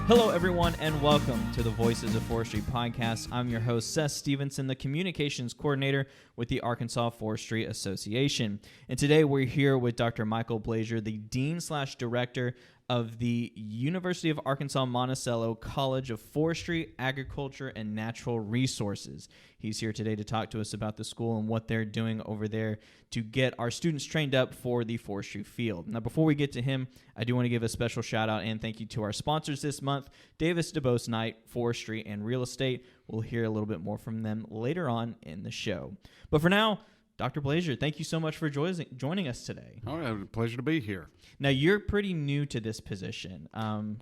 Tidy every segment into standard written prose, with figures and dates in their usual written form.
Hello, everyone, and welcome to the Voices of Forestry podcast. I'm your host, Seth Stevenson, the communications coordinator with the Arkansas Forestry Association. And today we're here with Dr. Michael Blazier, the Dean/Director of the University of Arkansas Monticello College of Forestry, Agriculture, and Natural Resources. He's here today to talk to us about the school and what they're doing over there to get our students trained up for the forestry field. Now, before we get to him, I do want to give a special shout out and thank you to our sponsors this month, Davis DuBose Knight, Forestry, and Real Estate. We'll hear a little bit more from them later on in the show. But for now, Dr. Blazier, thank you so much for joining us today. All right, pleasure to be here. Now, you're pretty new to this position,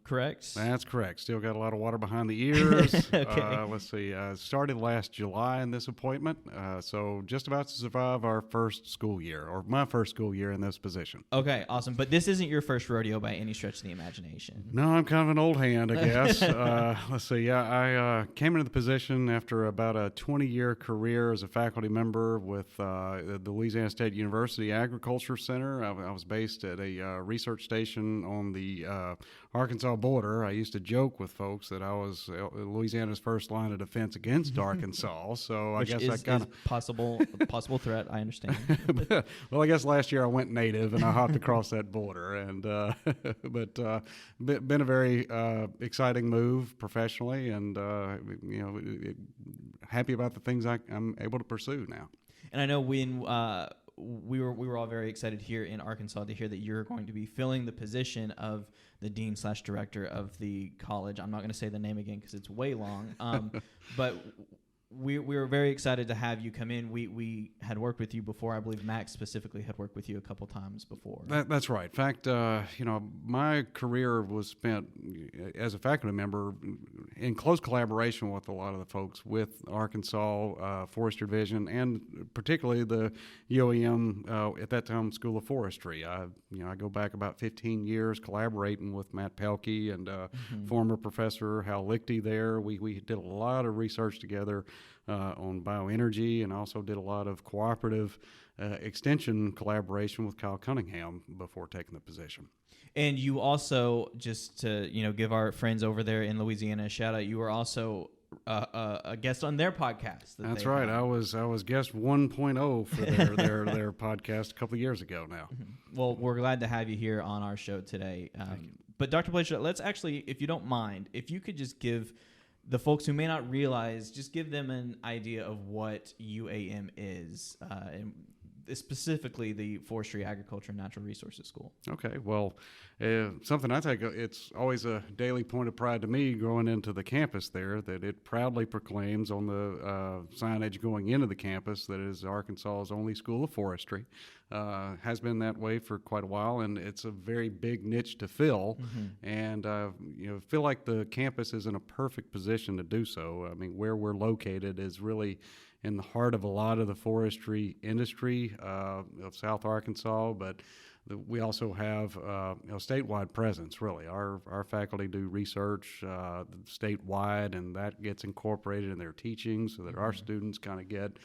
correct? That's correct. Still got a lot of water behind the ears. Okay. Let's see. Started last July in this appointment, so just about to survive our first school year, or my first school year in this position. Okay, awesome. But this isn't your first rodeo by any stretch of the imagination. No, I'm kind of an old hand, I guess. Let's see. Yeah, I came into the position after about a 20-year career as a faculty member with the Louisiana State University Agriculture Center. I was based at a research station on the Arkansas border. I used to joke with folks that I was Louisiana's first line of defense against Arkansas. So Which I guess is, I kind is possible threat. I understand. of. Well, I guess last year I went native and I hopped across that border, and been a very exciting move professionally, and happy about the things I'm able to pursue now. And I know when we were all very excited here in Arkansas to hear that you're going to be filling the position of the Dean/Director of the college. I'm not going to say the name again because it's way long, but we were very excited to have you come in. We had worked with you before. I believe Max specifically had worked with you a couple times before. That's right. In fact, my career was spent as a faculty member in close collaboration with a lot of the folks with Arkansas Forestry Division, and particularly the UAM at that time School of Forestry. I go back about 15 years collaborating with Matt Pelkey and former professor Hal Lichty there. We did a lot of research together on bioenergy, and also did a lot of cooperative extension collaboration with Kyle Cunningham before taking the position. And you also, just to give our friends over there in Louisiana a shout out, you were also a guest on their podcast. That's right. I was guest 1.0 for their podcast a couple of years ago now. Well, we're glad to have you here on our show today. But Dr. Blazier, let's actually, if you don't mind, if you could just give the folks who may not realize, just give them an idea of what UAM is, and specifically the Forestry, Agriculture, and Natural Resources School. Okay, well, something I think it's always a daily point of pride to me going into the campus there, that it proudly proclaims on the signage going into the campus that it is Arkansas's only school of forestry. Has been that way for quite a while, and it's a very big niche to fill. And feel like the campus is in a perfect position to do so. I mean, where we're located is really in the heart of a lot of the forestry industry of South Arkansas, but we also have statewide presence. Really, our faculty do research statewide, and that gets incorporated in their teaching, so that our students kind of get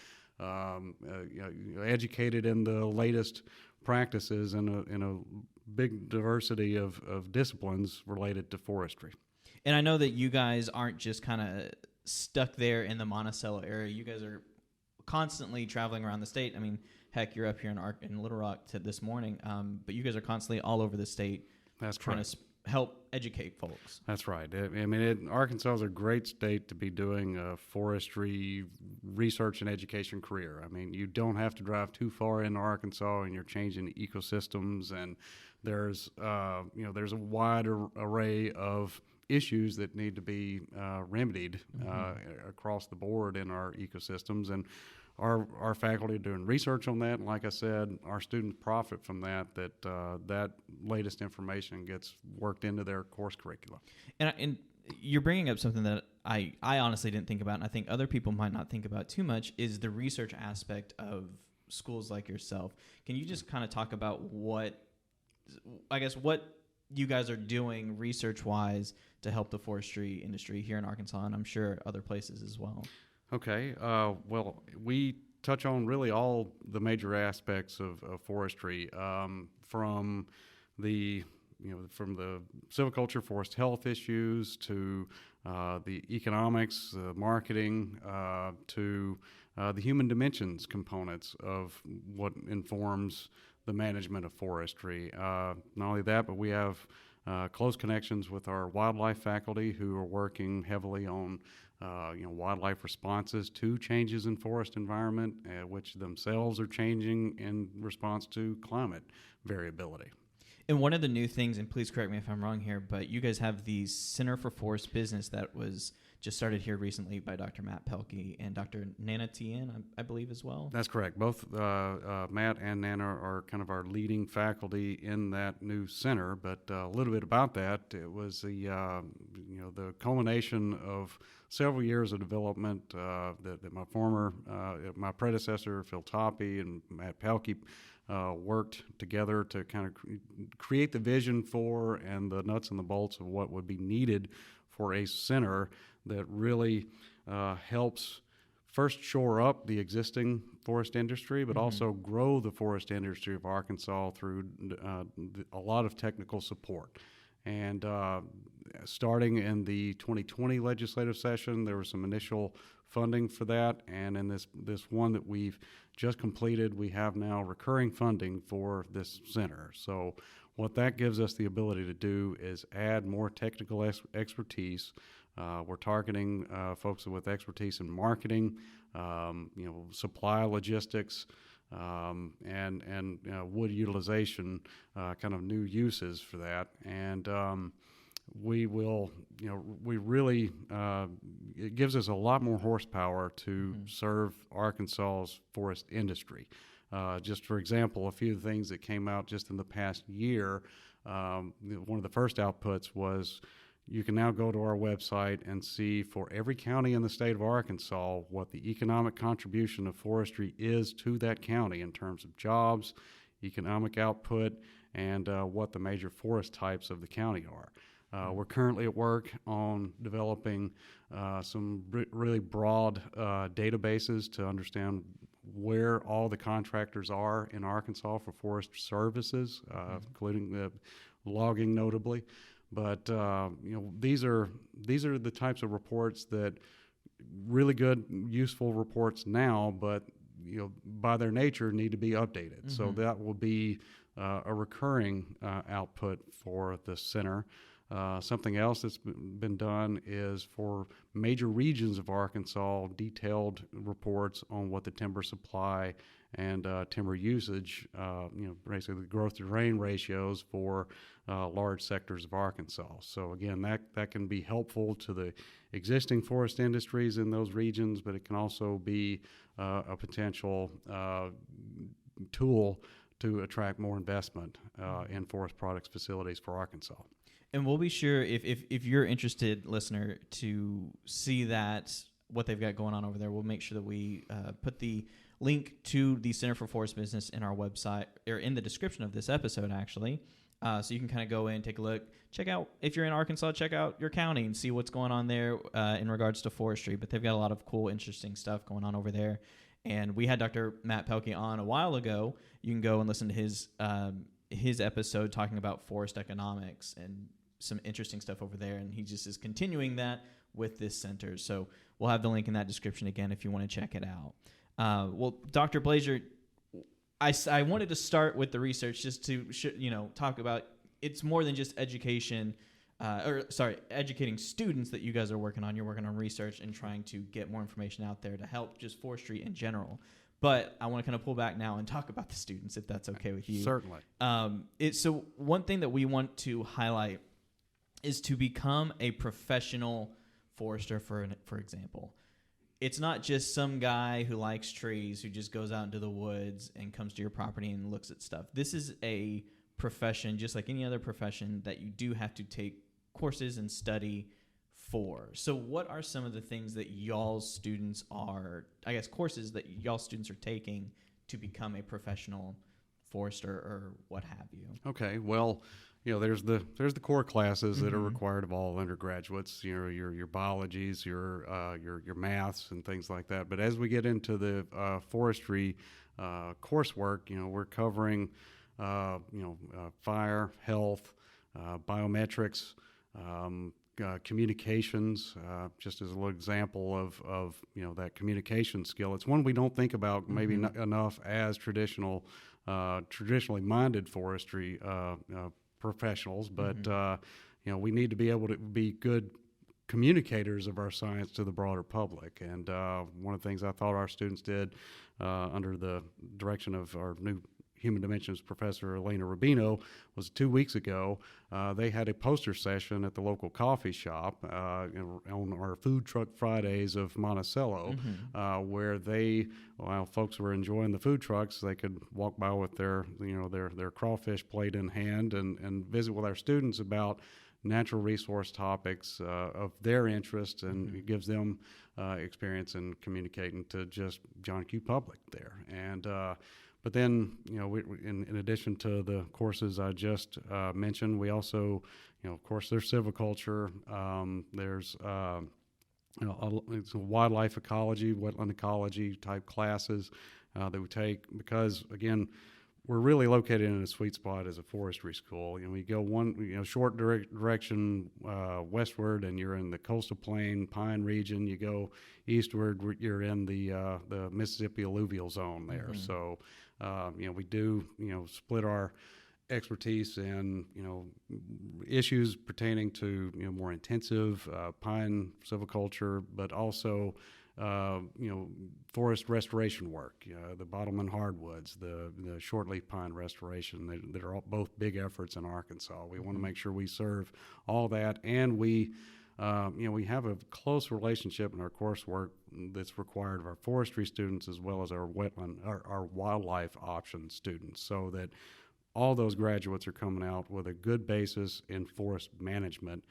educated in the latest practices in a big diversity of disciplines related to forestry. And I know that you guys aren't just kind of stuck there in the Monticello area. You guys are constantly traveling around the state. I mean, heck, you're up here in Little Rock this morning, but you guys are constantly all over the state. That's trying correct. to help educate folks. That's right. I mean, Arkansas is a great state to be doing a forestry research and education career. I mean, you don't have to drive too far into Arkansas, and you're changing ecosystems, and there's a wide array of issues that need to be remedied across the board in our ecosystems, and our faculty are doing research on that. And like I said, our students profit from that latest information gets worked into their course curricula. And you're bringing up something that I honestly didn't think about, and I think other people might not think about too much, is the research aspect of schools like yourself. Can you just kind of talk about what you guys are doing research-wise to help the forestry industry here in Arkansas, and I'm sure other places as well? Okay. Well, we touch on really all the major aspects of forestry, from the from the silviculture, forest health issues to the economics, marketing, to the human dimensions components of what informs the management of forestry. Not only that, but we have close connections with our wildlife faculty who are working heavily on wildlife responses to changes in forest environment, which themselves are changing in response to climate variability. And one of the new things, and please correct me if I'm wrong here, but you guys have the Center for Forest Business that was just started here recently by Dr. Matt Pelkey and Dr. Nana Tien, I believe, as well. That's correct. Both Matt and Nana are kind of our leading faculty in that new center. But a little bit about that, it was the culmination of several years of development that my predecessor Phil Toppy and Matt Pelkey worked together to kind of create the vision for and the nuts and the bolts of what would be needed for a center that really helps first shore up the existing forest industry, but also grow the forest industry of Arkansas through a lot of technical support. And starting in the 2020 legislative session, there was some initial funding for that, and in this one that we've just completed, we have now recurring funding for this center. So what that gives us the ability to do is add more technical expertise. We're targeting folks with expertise in marketing, supply logistics, and wood utilization, kind of new uses for that. And we will, we really, it gives us a lot more horsepower to serve Arkansas's forest industry. Just for example, a few things that came out just in the past year, one of the first outputs was you can now go to our website and see for every county in the state of Arkansas what the economic contribution of forestry is to that county in terms of jobs, economic output, and what the major forest types of the county are. We're currently at work on developing some really broad databases to understand where all the contractors are in Arkansas for forest services, including the logging notably. But these are the types of reports that really good, useful reports now, but by their nature need to be updated. So that will be a recurring output for the center. Something else that's been done is for major regions of Arkansas, detailed reports on what the timber supply and timber usage, basically the growth to drain ratios for large sectors of Arkansas. So again, that can be helpful to the existing forest industries in those regions, but it can also be a potential tool to attract more investment in forest products facilities for Arkansas. And we'll be sure, if you're interested, listener, to see that, what they've got going on over there, we'll make sure that we put the link to the Center for Forest Business in our website, or in the description of this episode, actually. So you can kind of go in, take a look, check out, if you're in Arkansas, check out your county and see what's going on there in regards to forestry. But they've got a lot of cool, interesting stuff going on over there. And we had Dr. Matt Pelkey on a while ago. You can go and listen to his episode talking about forest economics and some interesting stuff over there, and he just is continuing that with this center. So we'll have the link in that description again if you want to check it out. Well, Dr. Blazier, I wanted to start with the research just to talk about, it's more than just education, educating students that you guys are working on. You're working on research and trying to get more information out there to help just forestry in general. But I want to kind of pull back now and talk about the students, if that's okay with you. Certainly. So one thing that we want to highlight is to become a professional forester, for example. It's not just some guy who likes trees who just goes out into the woods and comes to your property and looks at stuff. This is a profession, just like any other profession, that you do have to take courses and study for. So what are some of the things that y'all's students are, courses that y'all students are taking to become a professional forester or what have you? Okay, well, there's the core classes that are required of all undergraduates. Your biologies, your maths, and things like that. But as we get into the forestry coursework, we're covering fire, health, biometrics, communications, just as a little example of that communication skill. It's one we don't think about maybe not enough as traditionally minded forestry professionals, but we need to be able to be good communicators of our science to the broader public. And one of the things I thought our students did under the direction of our new Human Dimensions Professor Elena Rubino was 2 weeks ago. They had a poster session at the local coffee shop on our Food Truck Fridays of Monticello, where while folks were enjoying the food trucks, they could walk by with their crawfish plate in hand and visit with our students about natural resource topics of their interest, and it gives them experience in communicating to just John Q. public there. And but then, in addition to the courses I just mentioned, we also, of course, there's silviculture, there's it's wildlife ecology, wetland ecology type classes that we take because, again, we're really located in a sweet spot as a forestry school. We go one short direction westward, and you're in the coastal plain pine region. You go eastward, you're in the Mississippi alluvial zone there. So, we do split our expertise in issues pertaining to more intensive pine silviculture, but also forest restoration work, the bottomland hardwoods, the shortleaf pine restoration, that are all both big efforts in Arkansas. We want to make sure we serve all that, and we have a close relationship in our coursework that's required of our forestry students as well as our our wildlife options students, so that all those graduates are coming out with a good basis in forest management,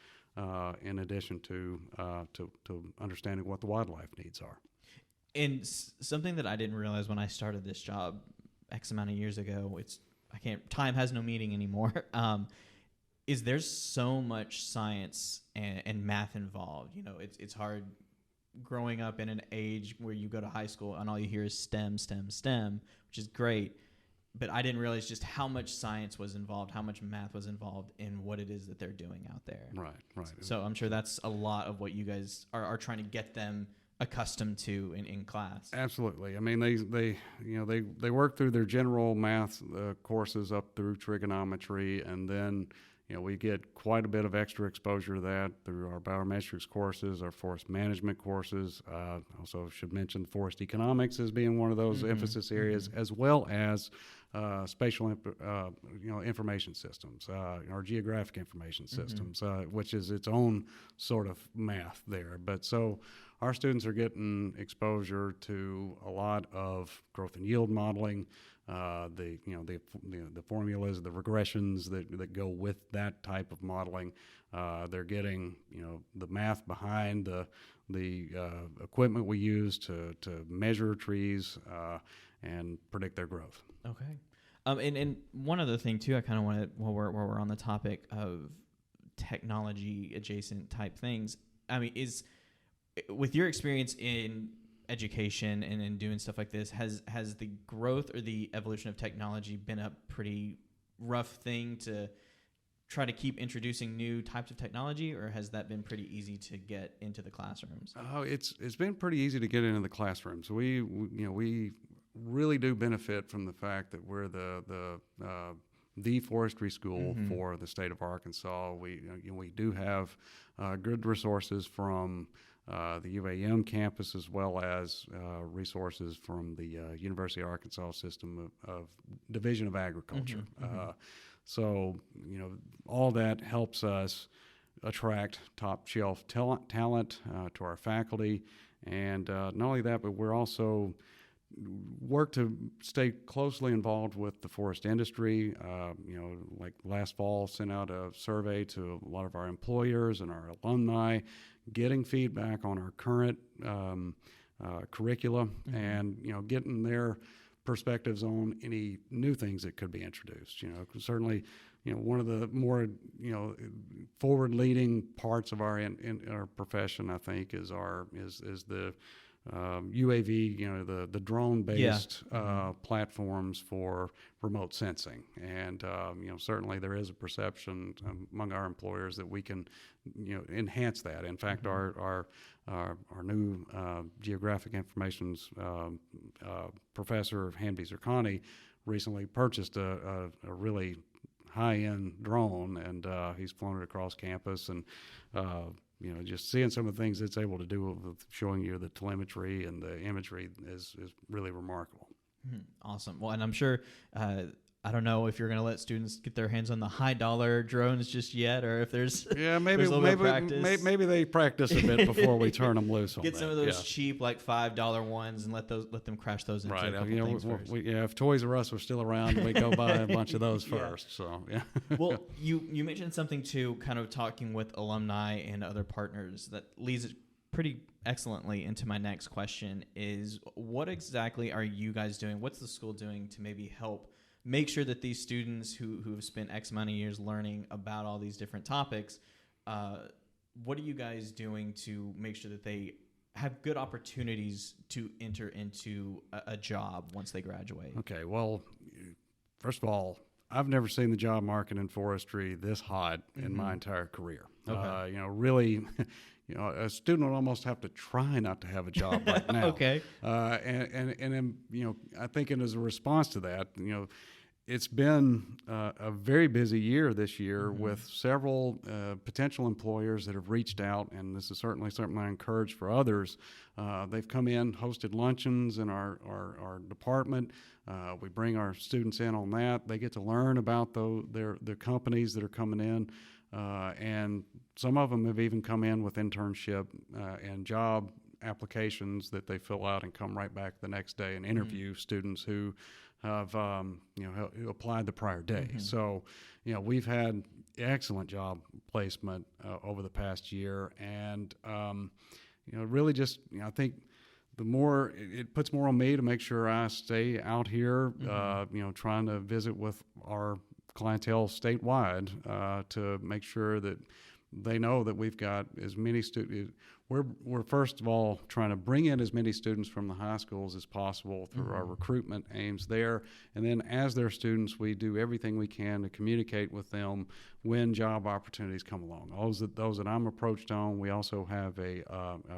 in addition to understanding what the wildlife needs are. And something that I didn't realize when I started this job X amount of years ago, time has no meaning anymore, is there's so much science and math involved. It's hard growing up in an age where you go to high school and all you hear is STEM, which is great. But I didn't realize just how much science was involved, how much math was involved in what it is that they're doing out there. Right. So I'm sure that's a lot of what you guys are trying to get them accustomed to in class. Absolutely. I mean, they work through their general math courses up through trigonometry, and then we get quite a bit of extra exposure to that through our biometrics courses, our forest management courses. Also should mention forest economics as being one of those emphasis areas, as well as spatial information systems, our geographic information systems, which is its own sort of math there. But so our students are getting exposure to a lot of growth and yield modeling, the formulas, the regressions that go with that type of modeling. They're getting the math behind the equipment we use to measure trees and predict their growth. Okay. And one other thing too, I kind of wanted, while we're on the topic of technology adjacent type things, I mean, with your experience in education and in doing stuff like this, has the growth or the evolution of technology been a pretty rough thing to try to keep introducing new types of technology, or has that been pretty easy to get into the classrooms? Oh, it's been pretty easy to get into the classrooms. We really do benefit from the fact that we're the forestry school for the state of Arkansas. We do have good resources from the UAM campus, as well as resources from the University of Arkansas system of Division of Agriculture. So all that helps us attract top shelf talent to our faculty, and not only that, but we're also work to stay closely involved with the forest industry. Like last fall, sent out a survey to a lot of our employers and our alumni, getting feedback on our current curricula, and getting their perspectives on any new things that could be introduced. Certainly, one of the more forward-leading parts of our in our profession, I think, is the UAV, the drone-based platforms for remote sensing. And, certainly there is a perception among our employers that we can, enhance that. In fact, our new geographic information's professor, Hanby Zerkani, recently purchased a really high-end drone, and he's flown it across campus, and just seeing some of the things it's able to do with showing you the telemetry and the imagery is really remarkable. Awesome. Well, and I'm sure, I don't know if you're going to let students get their hands on the high-dollar drones just yet, or if there's maybe there's a little bit of practice. Maybe they practice a bit before we turn them loose on Get that. some of those cheap, like $5 ones, and let them crash those into a couple things first. If Toys R Us were still around, we'd go buy a bunch of those first. So yeah. Well, you mentioned something too, kind of talking with alumni and other partners, that leads it pretty excellently into my next question: is what exactly are you guys doing? What's the school doing to maybe help make sure that these students who have spent X amount of years learning about all these different topics, what are you guys doing to make sure that they have good opportunities to enter into a job once they graduate? Okay, well, first of all, I've never seen the job market in forestry this hot in my entire career. Okay. Really, a student would almost have to try not to have a job right now. Okay. And I think as a response to that, it's been a very busy year this year with several potential employers that have reached out, and this is certainly something I encourage for others. They've come in, hosted luncheons in our department. We bring our students in on that. They get to learn about the companies that are coming in, and some of them have even come in with internship and job applications that they fill out and come right back the next day and interview students who have who applied the prior day. So we've had excellent job placement over the past year, and really just I think the more it puts more on me to make sure I stay out here, trying to visit with our clientele statewide to make sure that they know that we've got as many students. We're first of all trying to bring in as many students from the high schools as possible through our recruitment aims there. And then as their students, we do everything we can to communicate with them when job opportunities come along. Those that I'm approached on, we also have a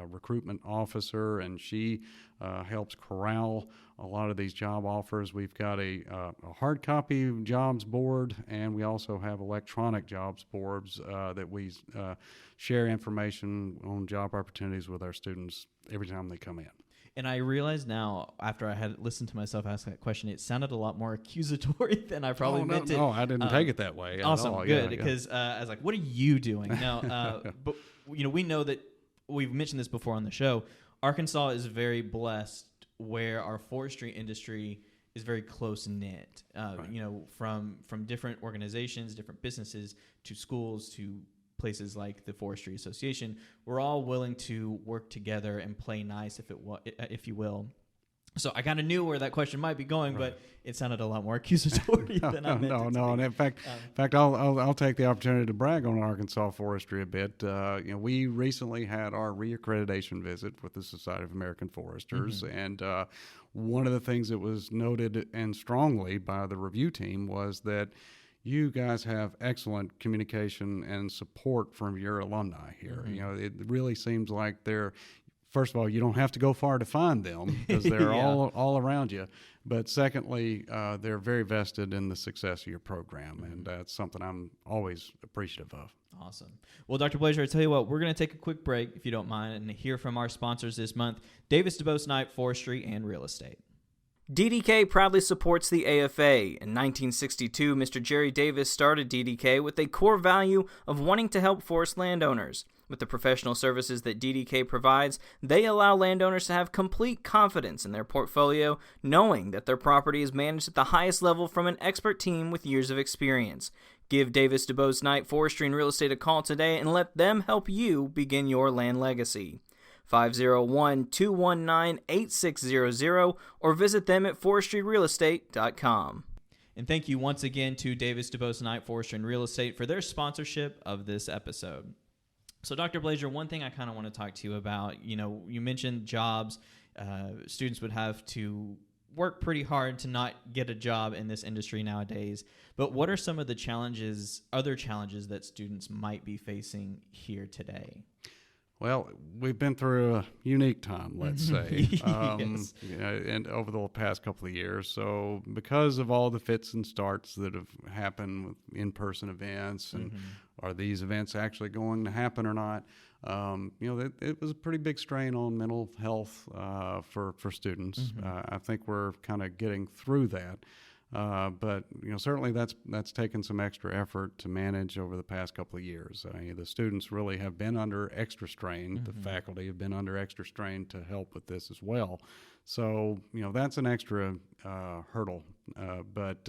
recruitment officer, and she helps corral a lot of these job offers. We've got a hard copy jobs board, and we also have electronic jobs boards that we share information on job opportunities with our students every time they come in. And I realize now, after I had listened to myself ask that question, it sounded a lot more accusatory than I probably meant it. No, I didn't take it that way. Awesome, at all. good, because I was like, "What are you doing?" Now, but we know that we've mentioned this before on the show. Arkansas is very blessed, where our forestry industry is very close knit. From different organizations, different businesses, to schools, to places like the Forestry Association, we're all willing to work together and play nice, if you will. So I kind of knew where that question might be going, but it sounded a lot more accusatory than I meant it to be. And in fact, I'll take the opportunity to brag on Arkansas Forestry a bit. We recently had our reaccreditation visit with the Society of American Foresters, and one of the things that was noted and strongly by the review team was that you guys have excellent communication and support from your alumni here. It really seems like first of all, you don't have to go far to find them because they're all around you. But secondly, they're very vested in the success of your program, and that's something I'm always appreciative of. Awesome. Well, Dr. Blazier, I tell you what, we're going to take a quick break, if you don't mind, and hear from our sponsors this month, Davis DuBose Knight Forestry and Real Estate. DDK proudly supports the AFA. In 1962, Mr. Jerry Davis started DDK with a core value of wanting to help forest landowners. With the professional services that DDK provides, they allow landowners to have complete confidence in their portfolio, knowing that their property is managed at the highest level from an expert team with years of experience. Give Davis DuBose Knight Forestry and Real Estate a call today and let them help you begin your land legacy. 501-219-8600 or visit them at forestryrealestate.com. And thank you once again to Davis DuBose Knight Forestry and Real Estate for their sponsorship of this episode. So, Dr. Blazer, one thing I kind of want to talk to you about, you mentioned jobs. Students would have to work pretty hard to not get a job in this industry nowadays. But what are some of the other challenges that students might be facing here today? Well, we've been through a unique time, let's say, Yes. and over the past couple of years. So because of all the fits and starts that have happened with in-person events, and are these events actually going to happen or not, it was a pretty big strain on mental health for students. I think we're kind of getting through that. But certainly that's taken some extra effort to manage over the past couple of years. The students really have been under extra strain. The faculty have been under extra strain to help with this as well. So that's an extra hurdle. But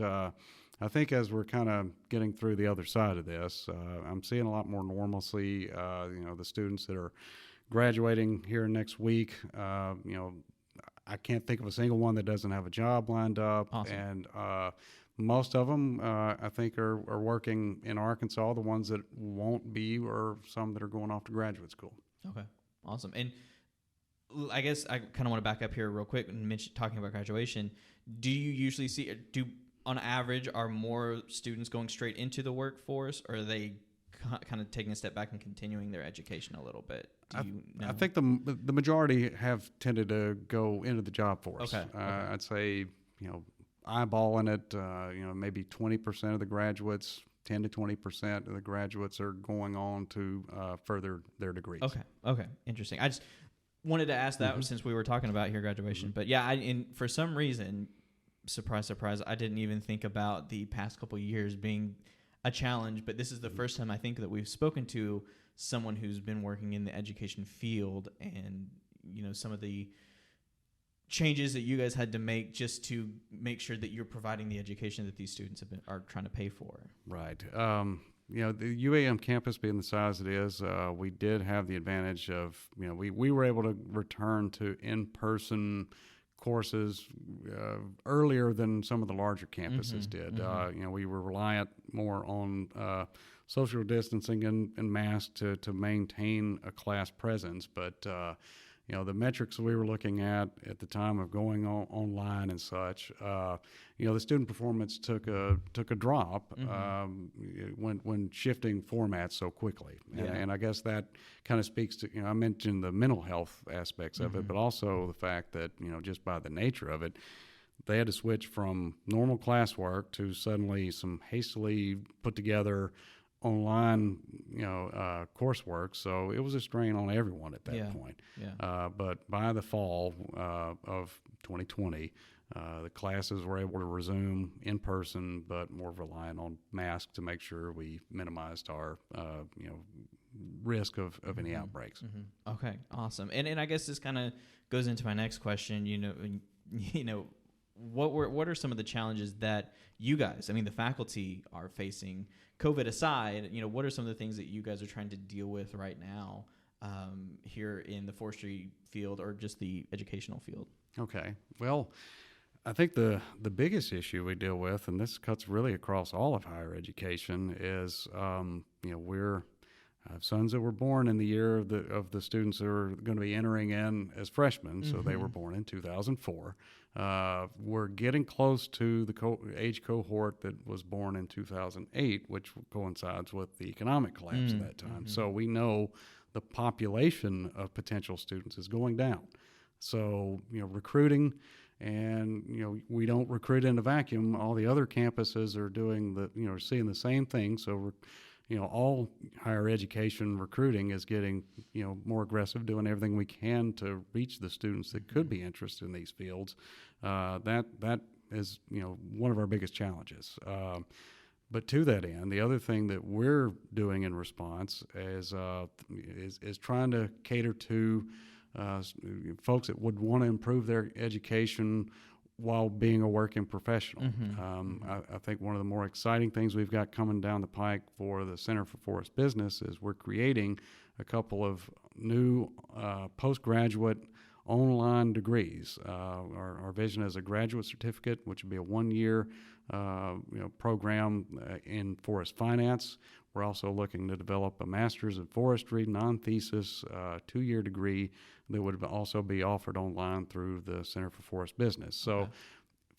I think as we're kind of getting through the other side of this, I'm seeing a lot more normalcy. The students that are graduating here next week, I can't think of a single one that doesn't have a job lined up. Awesome. And most of them, I think, are working in Arkansas. The ones that won't be are some that are going off to graduate school. Okay, awesome. And I guess I kind of want to back up here real quick and talking about graduation. Do you usually on average, are more students going straight into the workforce, or are they kind of taking a step back and continuing their education a little bit? Do you know? I think the majority have tended to go into the job force. Okay. I'd say, eyeballing it, maybe 20% of the graduates, 10 to 20% of the graduates are going on to further their degrees. Okay. Interesting. I just wanted to ask that since we were talking about here graduation. But yeah, for some reason, surprise, surprise, I didn't even think about the past couple of years being a challenge, but this is the first time I think that we've spoken to someone who's been working in the education field, and some of the changes that you guys had to make just to make sure that you're providing the education that these students are trying to pay for. Right. The UAM campus being the size it is, we did have the advantage of, we were able to return to in-person courses earlier than some of the larger campuses did. We were reliant more on social distancing and masks to maintain a class presence. But, the metrics we were looking at the time of going online and such, the student performance took a drop when shifting formats so quickly. And I guess that kind of speaks to, I mentioned the mental health aspects of it, but also the fact that, just by the nature of it, they had to switch from normal classwork to suddenly some hastily put together online, coursework. So it was a strain on everyone at that point. Yeah. But by the fall of 2020, the classes were able to resume in person, but more reliant on masks to make sure we minimized our, risk of any outbreaks. Okay, awesome. And I guess this kind of goes into my next question. What are some of the challenges that you guys, the faculty, are facing? COVID aside, what are some of the things that you guys are trying to deal with right now here in the forestry field, or just the educational field? Okay. Well, I think the biggest issue we deal with, and this cuts really across all of higher education, is I have sons that were born in the year of the students that are going to be entering in as freshmen, so they were born in 2004. We're getting close to the age cohort that was born in 2008, which coincides with the economic collapse at that time. So we know the population of potential students is going down. So, recruiting, and, we don't recruit in a vacuum. All the other campuses are doing seeing the same thing. So, all higher education recruiting is getting, more aggressive, doing everything we can to reach the students that could be interested in these fields. That is, one of our biggest challenges. But to that end, the other thing that we're doing in response is trying to cater to folks that would want to improve their education while being a working professional. I think one of the more exciting things we've got coming down the pike for the Center for Forest Business is we're creating a couple of new postgraduate online degrees. Our vision is a graduate certificate, which would be a 1-year program in forest finance. We're also looking to develop a master's in forestry, non-thesis, 2-year degree that would also be offered online through the Center for Forest Business. So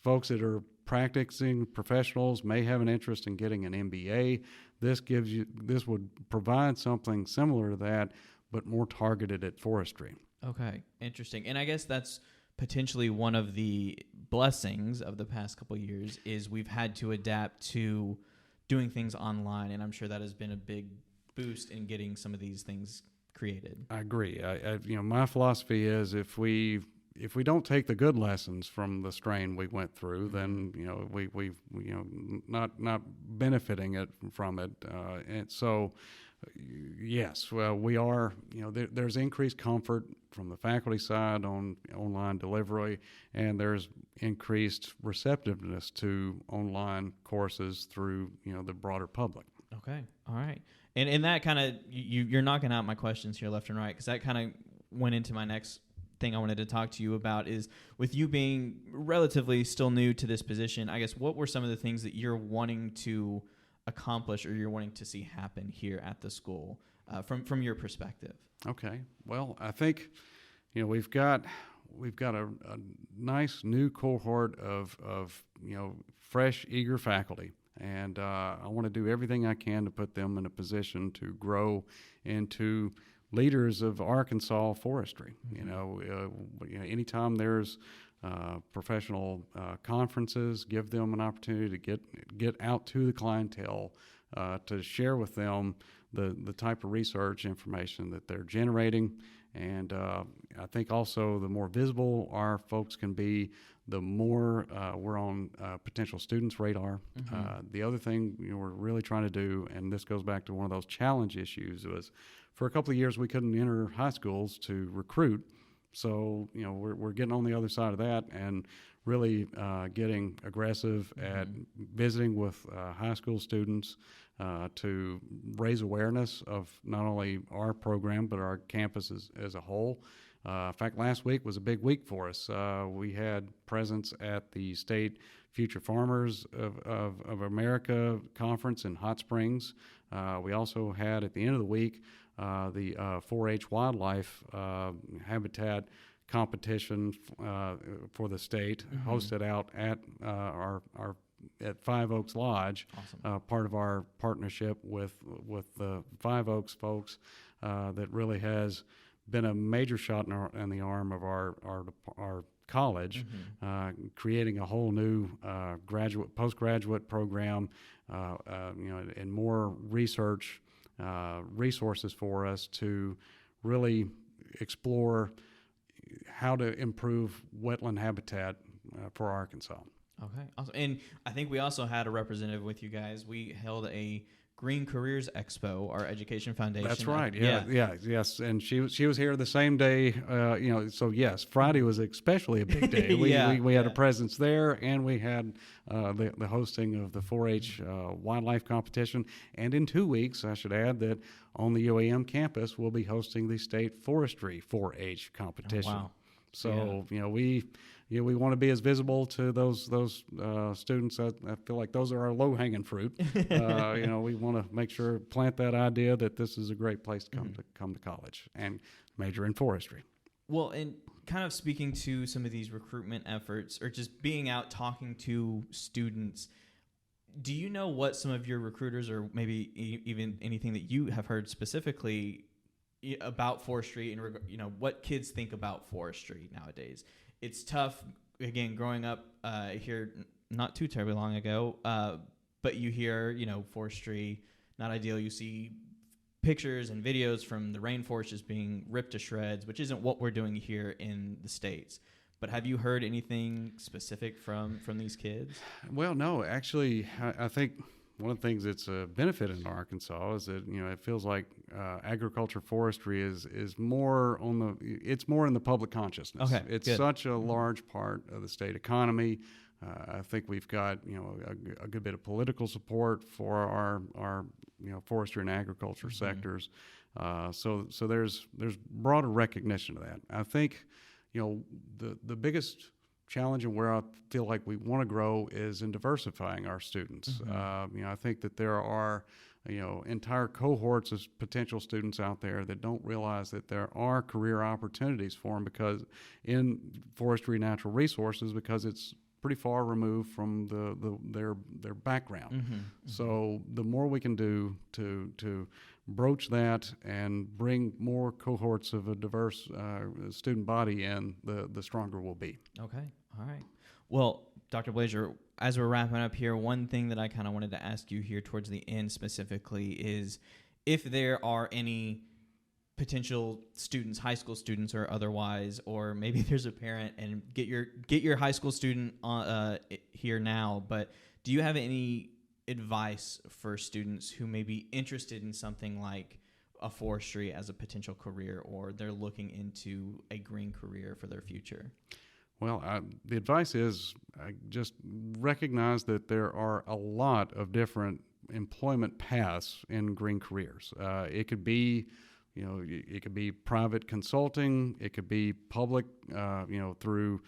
folks that are practicing professionals may have an interest in getting an MBA. This would provide something similar to that, but more targeted at forestry. Okay, interesting. And I guess that's potentially one of the blessings of the past couple of years is we've had to adapt to doing things online, and I'm sure that has been a big boost in getting some of these things created. I agree. My philosophy is if we don't take the good lessons from the strain we went through, then we've not benefiting it from it, and so. Yes, well, we are. There's increased comfort from the faculty side on online delivery, and there's increased receptiveness to online courses through the broader public. Okay, all right, and that kind of you're knocking out my questions here left and right, because that kind of went into my next thing I wanted to talk to you about is with you being relatively still new to this position. I guess what were some of the things that you're wanting to accomplish or you're wanting to see happen here at the school from your perspective? Okay. Well, I think we've got a nice new cohort of fresh, eager faculty, and I want to do everything I can to put them in a position to grow into leaders of Arkansas forestry. Anytime there's professional conferences, give them an opportunity to get out to the clientele, to share with them the type of research information that they're generating. And I think also the more visible our folks can be, the more we're on potential students' radar. The other thing we're really trying to do, and this goes back to one of those challenge issues, was for a couple of years we couldn't enter high schools to recruit. So, we're getting on the other side of that and really getting aggressive at visiting with high school students to raise awareness of not only our program but our campus as a whole. In fact, last week was a big week for us. We had presence at the State Future Farmers of America Conference in Hot Springs. We also had, at the end of the week, the 4-H wildlife habitat competition for the state, hosted out at at Five Oaks Lodge. Awesome. Part of our partnership with the Five Oaks folks that really has been a major shot in the arm of our college, creating a whole new postgraduate program, and more research resources for us to really explore how to improve wetland habitat for Arkansas. Okay, awesome. And I think we also had a representative with you guys. We held a Green Careers Expo, our education foundation. That's right. Yes. And she was here the same day. So yes, Friday was especially a big day. We had a presence there, and we had the hosting of the 4-H wildlife competition. And in 2 weeks, I should add that on the UAM campus, we'll be hosting the state forestry 4-H competition. Oh, wow. So we want to be as visible to those students. I feel like those are our low-hanging fruit. We want to make sure, plant that idea that this is a great place to come to college and major in forestry. Well, and kind of speaking to some of these recruitment efforts or just being out talking to students, do you know what some of your recruiters, or maybe even anything that you have heard specifically about forestry and what kids think about forestry nowadays? It's tough, again, growing up here not too terribly long ago, but you hear, forestry, not ideal. You see pictures and videos from the rainforest just being ripped to shreds, which isn't what we're doing here in the States. But have you heard anything specific from these kids? Well, no, actually, I think one of the things that's a benefit in Arkansas is that it feels like agriculture forestry is more it's more in the public consciousness. Okay, it's good. Such a large part of the state economy. I think we've got a good bit of political support for our forestry and agriculture sectors. So there's broader recognition of that. I think the biggest challenge and where I feel like we want to grow is in diversifying our students. Mm-hmm. I think that there are entire cohorts of potential students out there that don't realize that there are career opportunities for them because in forestry natural resources, because it's pretty far removed from their background. Mm-hmm. So the more we can do to broach that and bring more cohorts of a diverse student body in, the stronger we'll be. Okay. All right. Well, Dr. Blazier, as we're wrapping up here, one thing that I kind of wanted to ask you here towards the end specifically is if there are any potential students, high school students or otherwise, or maybe there's a parent, and get your high school student here now, but do you have any advice for students who may be interested in something like a forestry as a potential career, or they're looking into a green career for their future? Well, the advice is just recognize that there are a lot of different employment paths in green careers. It could be, it could be private consulting. It could be public, through,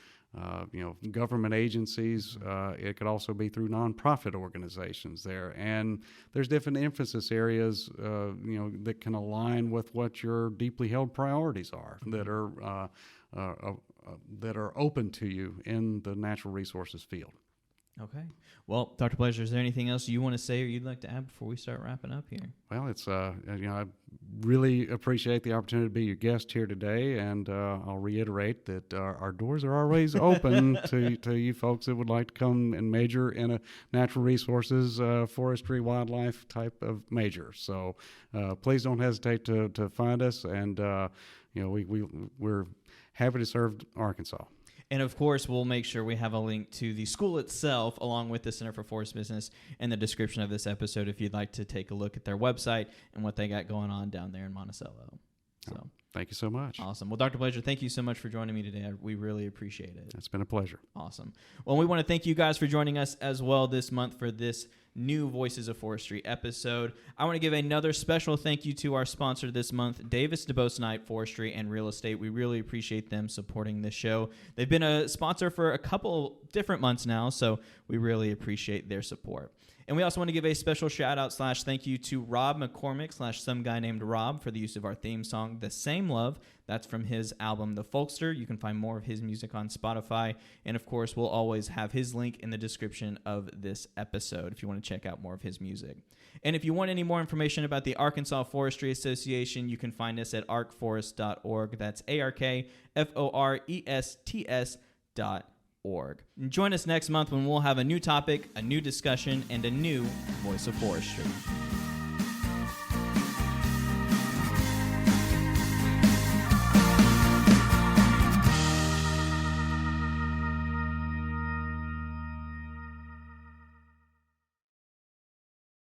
government agencies. It could also be through nonprofit organizations there. And there's different emphasis areas, that can align with what your deeply held priorities are that are open to you in the natural resources field. Okay. Well, Dr. Blazier, is there anything else you want to say or you'd like to add before we start wrapping up here? Well, it's I really appreciate the opportunity to be your guest here today, and I'll reiterate that our doors are always open to you folks that would like to come and major in a natural resources, forestry, wildlife type of major. So please don't hesitate to find us, and we're happy to serve Arkansas. And of course, we'll make sure we have a link to the school itself, along with the Center for Forest Business, in the description of this episode if you'd like to take a look at their website and what they got going on down there in Monticello. So, thank you so much. Awesome. Well, Dr. Blazier, thank you so much for joining me today. We really appreciate it. It's been a pleasure. Awesome. Well, we want to thank you guys for joining us as well this month for this new Voices of Forestry episode. I want to give another special thank you to our sponsor this month, Davis DuBose Knight Forestry and Real Estate. We really appreciate them supporting this show. They've been a sponsor for a couple different months now, so we really appreciate their support. And we also want to give a special shout-out / thank you to Rob McCormick / some guy named Rob for the use of our theme song, The Same Love. That's from his album, The Folkster. You can find more of his music on Spotify. And, of course, we'll always have his link in the description of this episode if you want to check out more of his music. And if you want any more information about the Arkansas Forestry Association, you can find us at arkforest.org. That's ARKFORESTS.org. And join us next month when we'll have a new topic, a new discussion, and a new Voice of Forestry.